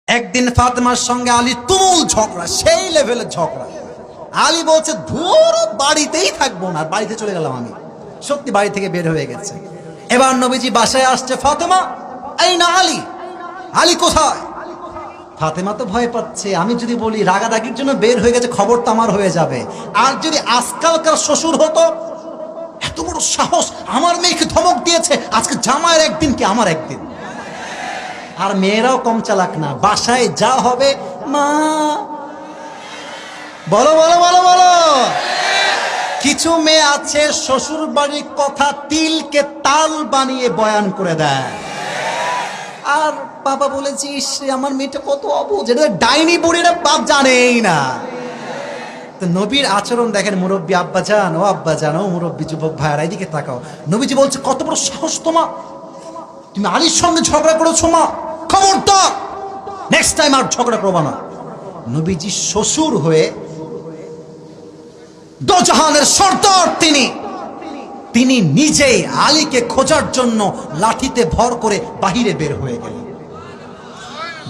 একদিন ফাতেমার সঙ্গে আলী তুমুল ঝগড়া, সেই লেভেলের ঝগড়া। আলী বলছে ধুর বাড়িতেই থাকবো না, বাড়িতে চলে গেলাম আমি। সত্যি বাড়ি থেকে বের হয়ে গেছে। এবার নবীজি বাসায় আসছে, ফাতেমা এই না আলী, আলী কোথায়? ফাতেমা তো ভয় পাচ্ছে, আমি যদি বলি রাগারাগির জন্য বের হয়ে গেছে খবর তো আমার হয়ে যাবে। আর যদি আজকালকার শ্বশুর হতো, এত বড় সাহস, আমার মেয়েকে ধমক দিয়েছে, আজকে জামাইয়ের একদিন কি আমার একদিন। আর মেয়েরাও কম চালাক না, বাসায় যা হবে মা বলো বলো বলো বলো। কিছু মেয়ে আছে শ্বশুর বাড়ির কথা তিলকে তাল বানিয়ে বয়ান করে দেয়। আর বাবা বলেছিস আমার মেয়েটা কত অবুঝ, এটা ডাইনি বুড়িরা বাপ জানেই না। তো নবীর আচরণ দেখেন, মুরব্বী আব্বা জান, ও আব্বা জান, ও মুরব্বী যুবক ভাইয়েরা এদিকে তাকাও। নবীজি বলছে কত বড় সাহস তোমার, তুমি আলীর সঙ্গে ঝগড়া করেছো মা, খবরদার নেক্সট টাইম আর ঝগড়া করবা না। নবীজি শ্বশুর হয়ে দোজাহানের সর্দার তিনি নিজেই আলীকে খোঁজার জন্য লাঠিতে ভর করে বাহিরে বের হয়ে গেলেন।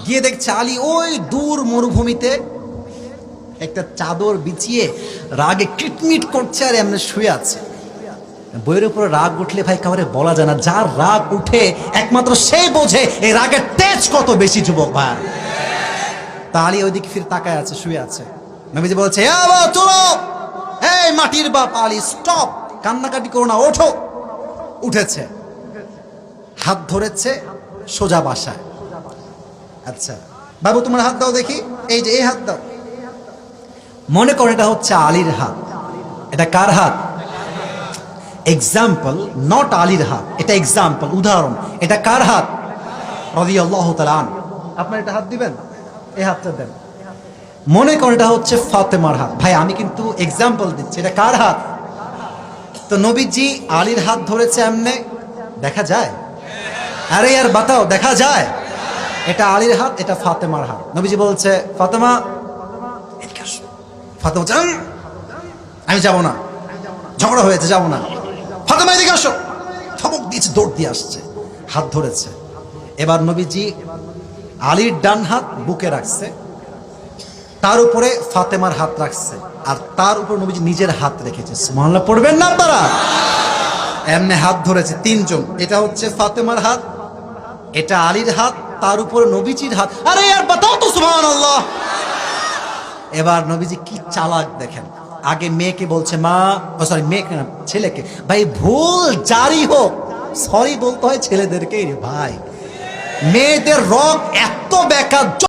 গিয়ে দেখছে আলী ওই দূর মরুভূমিতে একটা চাদর বিছিয়ে রাগে কিটমিট করছে আর এমনি শুয়ে আছে। বইয়ের উপরে রাগ উঠলে ভাই কাউরে বলা যায় না, যার রাগ উঠে একমাত্র সেই বোঝে এই রাগের তেজ কত বেশি যুবক ভাই। তা আলী ওইদিকে ফিরে তাকায় আছে, শুয়ে আছে। নবীজি বলছে এই মাটির বাপ আলী, স্টপ, কান্নাকাটি করো না, ওঠো। উঠেছে, হাত ধরেছে, সোজা বাসায়। আচ্ছা বাবু তোমার হাত দাও দেখি, এই যে এই হাত দাও। মনে করো এটা হচ্ছে আলীর হাত। এটা কার হাত? এক্সাম্পল, নট আলীর হাত, এটা এক্সাম্পল, উদাহরণ। এটা কার হাত? রাদিয়াল্লাহু তাআলা আনহু। আপনার এটা হাত দিবেন, এই হাতটা দেন। মনে করেন এটা হচ্ছে ফাতেমার হাত। ভাই আমি কিন্তু এক্সাম্পল দিচ্ছি, এটা কার হাত? তো নবীজি আলীর হাত ধরেছে এমনে, দেখা যায়? আরে यार বাতাও, দেখা যায়? এটা আলীর হাত, এটা ফাতেমার হাত। নবীজি বলছে ফাতেমা এদিকে আসো। ফাতেমা আমি যাব না, ঝগড়া হয়েছে, যাব না। ফাতেমা এদিকে আসো, ধমক দিয়েছে, দৌড় দিয়ে আসছে, হাত ধরেছে। এবার নবীজি আলীর ডান হাত বুকে রাখছে, তার উপরে ফাতেমার হাত রাখছে, আর তার উপর নবীজি নিজের হাত রেখেছে। সুবহানাল্লাহ পড়বেন না আপনারা? এমনি হাত ধরেছে তিনজন। এটা হচ্ছে ফাতেমার হাত, এটা আলীর হাত, তার উপরে নবীজির হাত। আরে यार বাতাও তো সুবহানাল্লাহ। এবার নবীজি কি চালাক দেখেন, আগে মেয়েকে বলছে মা, সরি মেয়েকে না, ছেলেকে, ভাই ভুল জারি হোক সরি বলতে হয় ছেলেদেরকে রে ভাই। মেয়েদের রগ এত বেকার।